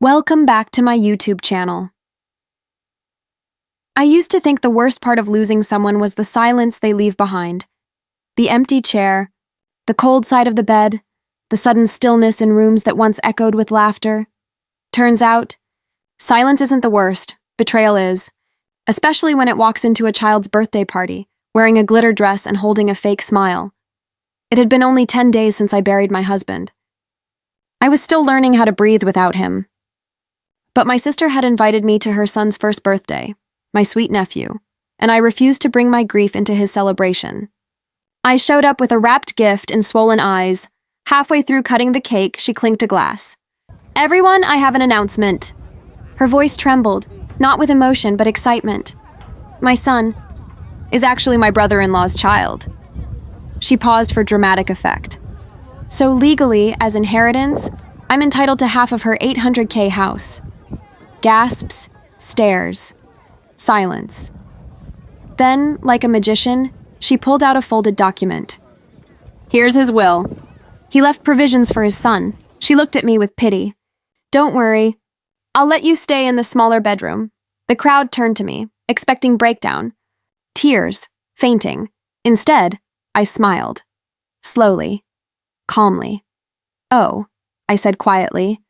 Welcome back to my YouTube channel. I used to think the worst part of losing someone was the silence they leave behind. The empty chair, the cold side of the bed, the sudden stillness in rooms that once echoed with laughter. Turns out, silence isn't the worst, betrayal is, especially when it walks into a child's birthday party, wearing a glitter dress and holding a fake smile. It had been only 10 days since I buried my husband. I was still learning how to breathe without him. But my sister had invited me to her son's first birthday, my sweet nephew, and I refused to bring my grief into his celebration. I showed up with a wrapped gift and swollen eyes. Halfway through cutting the cake, she clinked a glass. "Everyone, I have an announcement." Her voice trembled, not with emotion but excitement. "My son is actually my brother-in-law's child." She paused for dramatic effect. "So legally, as inheritance, I'm entitled to half of her $800K house." Gasps, stares, silence. Then, like a magician, she pulled out a folded document. "Here's his will. He left provisions for his son." She looked at me with pity. "Don't worry. I'll let you stay in the smaller bedroom." The crowd turned to me, expecting breakdown. Tears, fainting. Instead, I smiled. Slowly. Calmly. "Oh," I said quietly.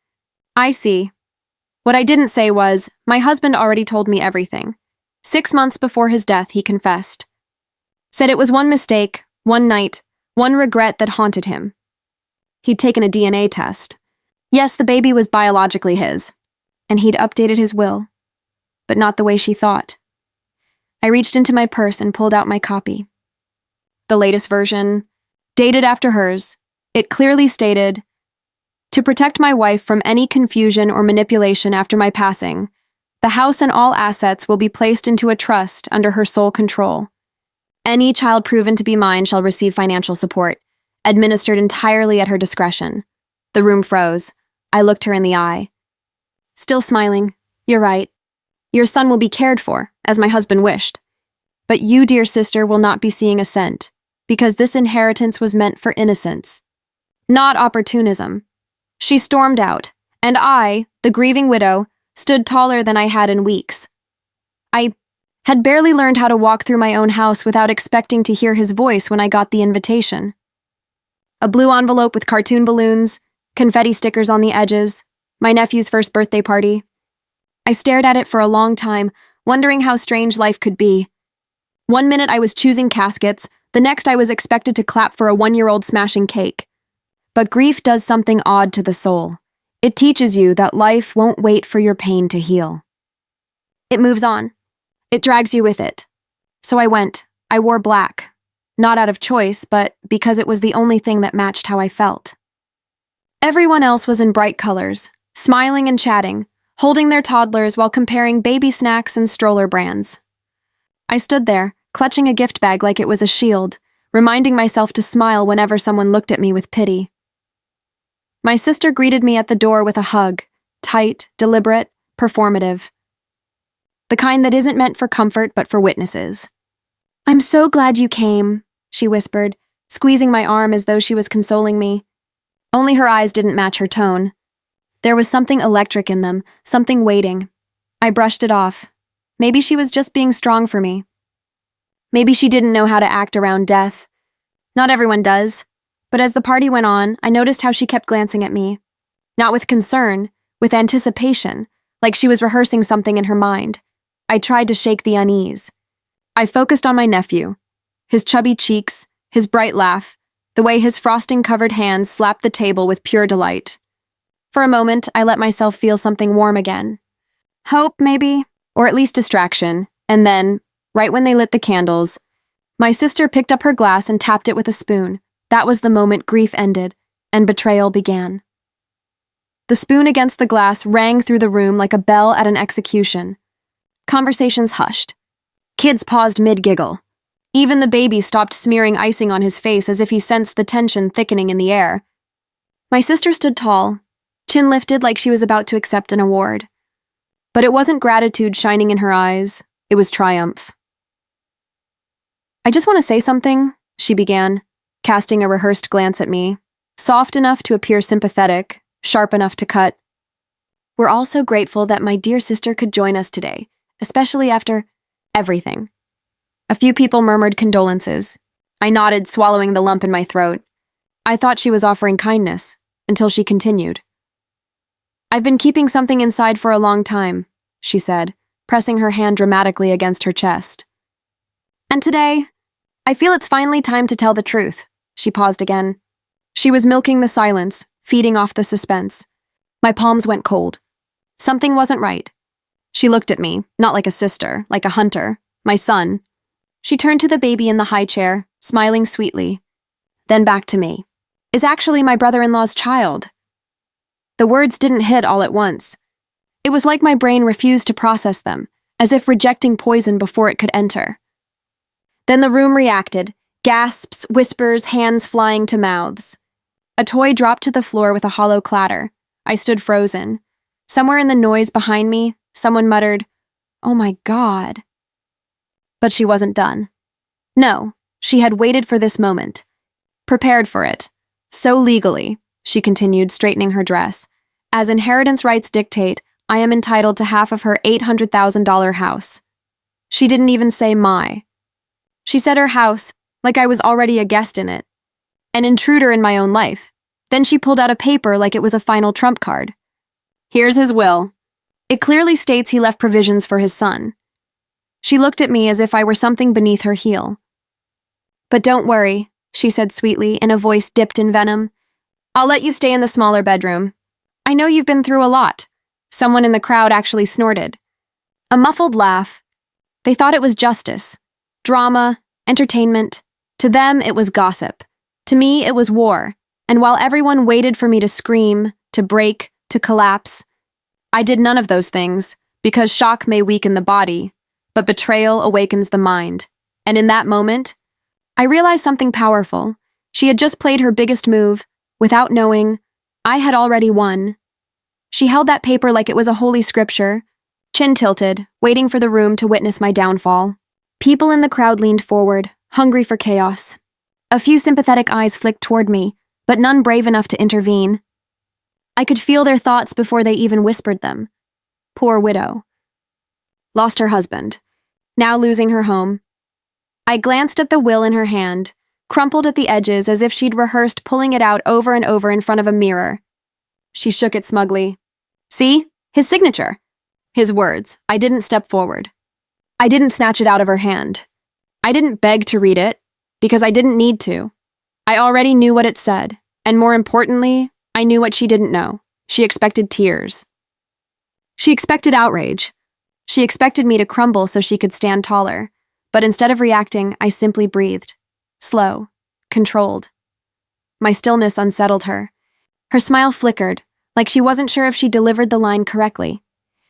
"I see." What I didn't say was, my husband already told me everything. 6 months before his death, he confessed. Said it was one mistake, one night, one regret that haunted him. He'd taken a DNA test. Yes, the baby was biologically his, and he'd updated his will, but not the way she thought. I reached into my purse and pulled out my copy. The latest version, dated after hers, it clearly stated, "To protect my wife from any confusion or manipulation after my passing, the house and all assets will be placed into a trust under her sole control. Any child proven to be mine shall receive financial support, administered entirely at her discretion." The room froze. I looked her in the eye. Still smiling. "You're right. Your son will be cared for, as my husband wished. But you, dear sister, will not be seeing a cent, because this inheritance was meant for innocence, not opportunism." She stormed out, and I, the grieving widow, stood taller than I had in weeks. I had barely learned how to walk through my own house without expecting to hear his voice when I got the invitation. A blue envelope with cartoon balloons, confetti stickers on the edges, my nephew's first birthday party. I stared at it for a long time, wondering how strange life could be. One minute I was choosing caskets, the next I was expected to clap for a 1-year-old smashing cake. But grief does something odd to the soul. It teaches you that life won't wait for your pain to heal. It moves on. It drags you with it. So I went. I wore black. Not out of choice, but because it was the only thing that matched how I felt. Everyone else was in bright colors, smiling and chatting, holding their toddlers while comparing baby snacks and stroller brands. I stood there, clutching a gift bag like it was a shield, reminding myself to smile whenever someone looked at me with pity. My sister greeted me at the door with a hug, tight, deliberate, performative. The kind that isn't meant for comfort but for witnesses. "I'm so glad you came," she whispered, squeezing my arm as though she was consoling me. Only her eyes didn't match her tone. There was something electric in them, something waiting. I brushed it off. Maybe she was just being strong for me. Maybe she didn't know how to act around death. Not everyone does. But as the party went on, I noticed how she kept glancing at me. Not with concern, with anticipation, like she was rehearsing something in her mind. I tried to shake the unease. I focused on my nephew. His chubby cheeks, his bright laugh, the way his frosting-covered hands slapped the table with pure delight. For a moment, I let myself feel something warm again. Hope, maybe, or at least distraction. And then, right when they lit the candles, my sister picked up her glass and tapped it with a spoon. That was the moment grief ended, and betrayal began. The spoon against the glass rang through the room like a bell at an execution. Conversations hushed. Kids paused mid-giggle. Even the baby stopped smearing icing on his face as if he sensed the tension thickening in the air. My sister stood tall, chin lifted like she was about to accept an award. But it wasn't gratitude shining in her eyes, it was triumph. "I just want to say something," she began, casting a rehearsed glance at me, soft enough to appear sympathetic, sharp enough to cut. We're all so grateful that my dear sister could join us today, especially after everything. A few people murmured condolences. I nodded, swallowing the lump in my throat. I thought she was offering kindness, until she continued. I've been keeping something inside for a long time, she said, pressing her hand dramatically against her chest. And today, I feel it's finally time to tell the truth. She paused again. She was milking the silence, feeding off the suspense. My palms went cold. Something wasn't right. She looked at me, not like a sister, like a hunter, my son. She turned to the baby in the high chair, smiling sweetly. Then back to me. Is actually my brother-in-law's child. The words didn't hit all at once. It was like my brain refused to process them, as if rejecting poison before it could enter. Then the room reacted, gasps, whispers, hands flying to mouths. A toy dropped to the floor with a hollow clatter. I stood frozen. Somewhere in the noise behind me, someone muttered, "Oh my God." But she wasn't done. No, she had waited for this moment. Prepared for it. So legally, she continued, straightening her dress. As inheritance rights dictate, I am entitled to half of her $800,000 house. She didn't even say my. She said her house, like I was already a guest in it. An intruder in my own life. Then she pulled out a paper like it was a final trump card. Here's his will. It clearly states he left provisions for his son. She looked at me as if I were something beneath her heel. But don't worry, she said sweetly in a voice dipped in venom. I'll let you stay in the smaller bedroom. I know you've been through a lot. Someone in the crowd actually snorted. A muffled laugh. They thought it was justice. Drama, entertainment. To them, it was gossip. To me, it was war. And while everyone waited for me to scream, to break, to collapse, I did none of those things, because shock may weaken the body, but betrayal awakens the mind. And in that moment, I realized something powerful. She had just played her biggest move. Without knowing, I had already won. She held that paper like it was a holy scripture, chin tilted, waiting for the room to witness my downfall. People in the crowd leaned forward, hungry for chaos. A few sympathetic eyes flicked toward me, but none brave enough to intervene. I could feel their thoughts before they even whispered them. Poor widow. Lost her husband. Now losing her home. I glanced at the will in her hand, crumpled at the edges as if she'd rehearsed pulling it out over and over in front of a mirror. She shook it smugly. See? His signature. His words. I didn't step forward. I didn't snatch it out of her hand. I didn't beg to read it, because I didn't need to. I already knew what it said, and more importantly, I knew what she didn't know. She expected tears. She expected outrage. She expected me to crumble so she could stand taller, but instead of reacting, I simply breathed. Slow, controlled. My stillness unsettled her. Her smile flickered, like she wasn't sure if she delivered the line correctly.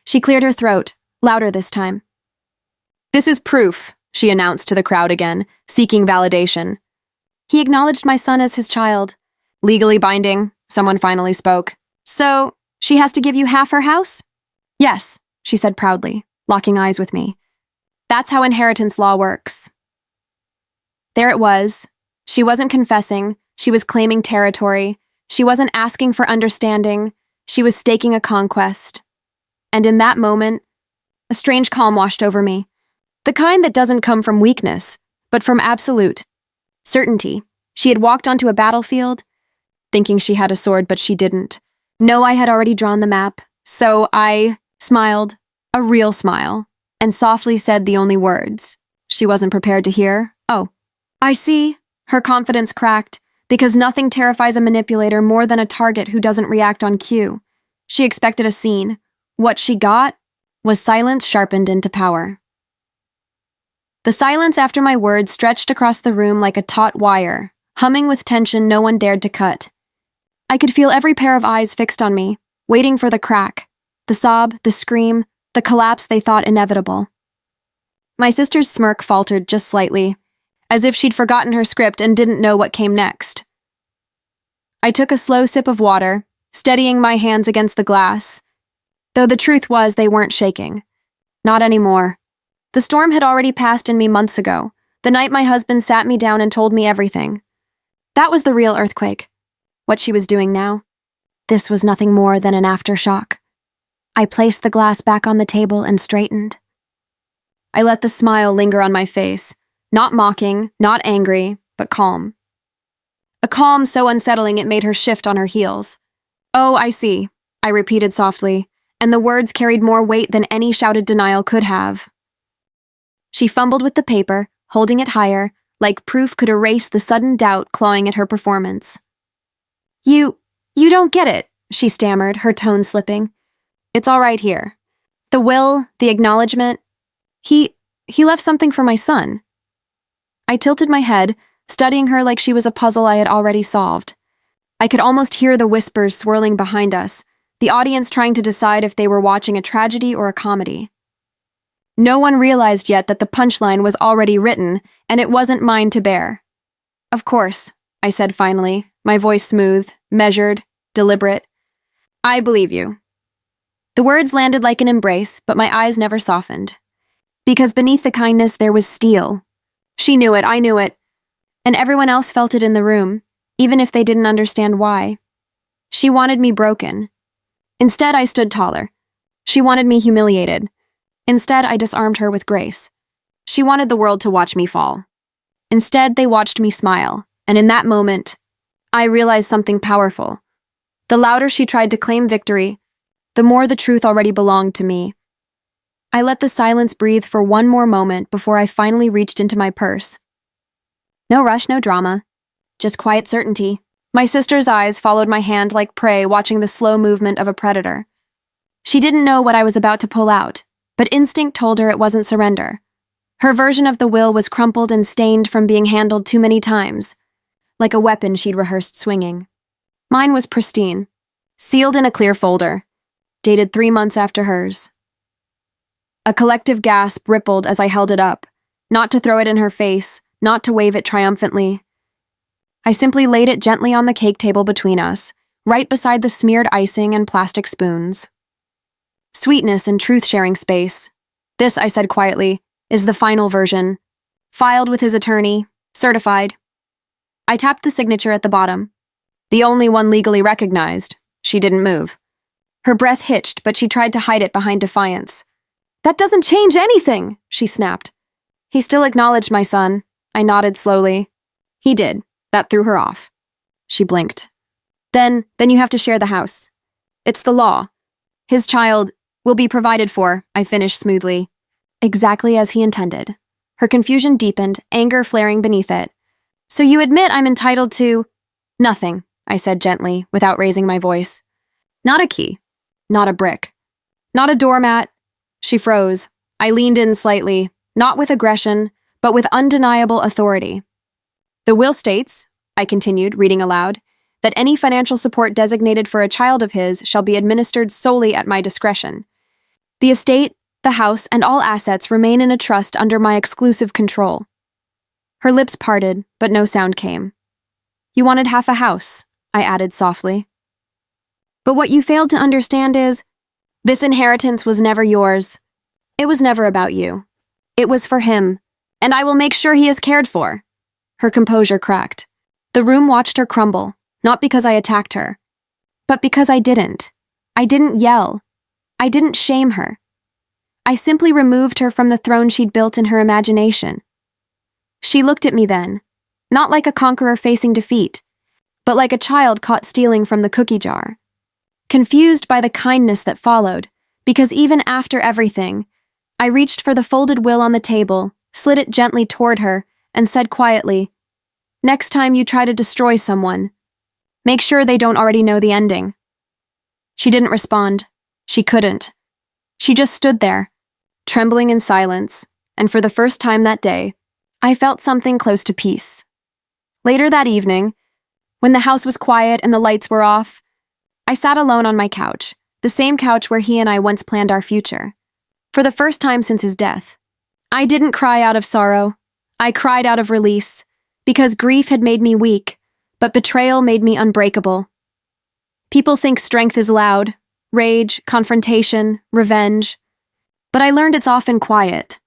She cleared her throat, louder this time. This is proof, she announced to the crowd again, seeking validation. He acknowledged my son as his child. Legally binding, someone finally spoke. So, she has to give you half her house? Yes, she said proudly, locking eyes with me. That's how inheritance law works. There it was. She wasn't confessing. She was claiming territory. She wasn't asking for understanding. She was staking a conquest. And in that moment, a strange calm washed over me. The kind that doesn't come from weakness, but from absolute certainty. She had walked onto a battlefield, thinking she had a sword, but she didn't. No, I had already drawn the map, so I smiled, a real smile, and softly said the only words she wasn't prepared to hear. Oh, I see. Her confidence cracked, because nothing terrifies a manipulator more than a target who doesn't react on cue. She expected a scene. What she got was silence sharpened into power. The silence after my words stretched across the room like a taut wire, humming with tension no one dared to cut. I could feel every pair of eyes fixed on me, waiting for the crack, the sob, the scream, the collapse they thought inevitable. My sister's smirk faltered just slightly, as if she'd forgotten her script and didn't know what came next. I took a slow sip of water, steadying my hands against the glass, though the truth was they weren't shaking. Not anymore. The storm had already passed in me months ago, the night my husband sat me down and told me everything. That was the real earthquake. What she was doing now, this was nothing more than an aftershock. I placed the glass back on the table and straightened. I let the smile linger on my face, not mocking, not angry, but calm. A calm so unsettling it made her shift on her heels. "Oh, I see," I repeated softly, and the words carried more weight than any shouted denial could have. She fumbled with the paper, holding it higher, like proof could erase the sudden doubt clawing at her performance. You don't get it," she stammered, her tone slipping. "It's all right here. The will, the acknowledgement, he left something for my son." I tilted my head, studying her like she was a puzzle I had already solved. I could almost hear the whispers swirling behind us, the audience trying to decide if they were watching a tragedy or a comedy. No one realized yet that the punchline was already written, and it wasn't mine to bear. "Of course," I said finally, my voice smooth, measured, deliberate. "I believe you." The words landed like an embrace, but my eyes never softened. Because beneath the kindness there was steel. She knew it, I knew it, and everyone else felt it in the room, even if they didn't understand why. She wanted me broken. Instead, I stood taller. She wanted me humiliated. Instead, I disarmed her with grace. She wanted the world to watch me fall. Instead, they watched me smile, and in that moment, I realized something powerful. The louder she tried to claim victory, the more the truth already belonged to me. I let the silence breathe for one more moment before I finally reached into my purse. No rush, no drama. Just quiet certainty. My sister's eyes followed my hand like prey watching the slow movement of a predator. She didn't know what I was about to pull out, but instinct told her it wasn't surrender. Her version of the will was crumpled and stained from being handled too many times, like a weapon she'd rehearsed swinging. Mine was pristine, sealed in a clear folder, dated 3 months after hers. A collective gasp rippled as I held it up, not to throw it in her face, not to wave it triumphantly. I simply laid it gently on the cake table between us, right beside the smeared icing and plastic spoons. Sweetness and truth-sharing space. This, I said quietly, is the final version. Filed with his attorney, certified. I tapped the signature at the bottom. The only one legally recognized. She didn't move. Her breath hitched, but she tried to hide it behind defiance. "That doesn't change anything," she snapped. "He still acknowledged my son." I nodded slowly. "He did. That threw her off." She blinked. Then you have to share the house. It's the law. His child will be provided for," I finished smoothly. Exactly as he intended. Her confusion deepened, anger flaring beneath it. "So you admit I'm entitled to—" "Nothing," I said gently, without raising my voice. "Not a key. Not a brick. Not a doormat." She froze. I leaned in slightly, not with aggression, but with undeniable authority. "The will states," I continued, reading aloud, "that any financial support designated for a child of his shall be administered solely at my discretion. The estate, the house, and all assets remain in a trust under my exclusive control." Her lips parted, but no sound came. "You wanted half a house," I added softly. "But what you failed to understand is, this inheritance was never yours. It was never about you. It was for him, and I will make sure he is cared for." Her composure cracked. The room watched her crumble, not because I attacked her, but because I didn't. I didn't yell. I didn't shame her. I simply removed her from the throne she'd built in her imagination. She looked at me then, not like a conqueror facing defeat, but like a child caught stealing from the cookie jar. Confused by the kindness that followed, because even after everything, I reached for the folded will on the table, slid it gently toward her, and said quietly, "Next time you try to destroy someone, make sure they don't already know the ending." She didn't respond. She couldn't. She just stood there, trembling in silence, and for the first time that day, I felt something close to peace. Later that evening, when the house was quiet and the lights were off, I sat alone on my couch, the same couch where he and I once planned our future. For the first time since his death. I didn't cry out of sorrow. I cried out of release, because grief had made me weak, but betrayal made me unbreakable. People think strength is loud, rage, confrontation, revenge. But I learned it's often quiet.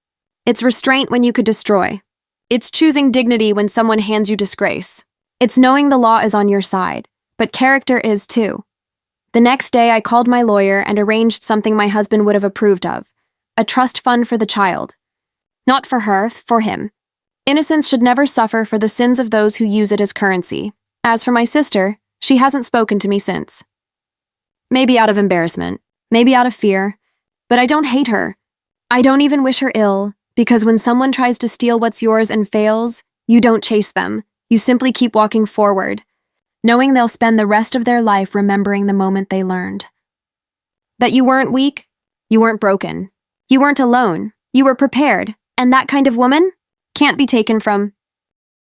It's restraint when you could destroy. It's choosing dignity when someone hands you disgrace. It's knowing the law is on your side, but character is too. The next day, I called my lawyer and arranged something my husband would have approved of, a trust fund for the child. Not for her, for him. Innocence should never suffer for the sins of those who use it as currency. As for my sister, she hasn't spoken to me since. Maybe out of embarrassment, maybe out of fear, but I don't hate her. I don't even wish her ill, because when someone tries to steal what's yours and fails, you don't chase them. You simply keep walking forward, knowing they'll spend the rest of their life remembering the moment they learned. That you weren't weak, you weren't broken, you weren't alone, you were prepared, and that kind of woman can't be taken from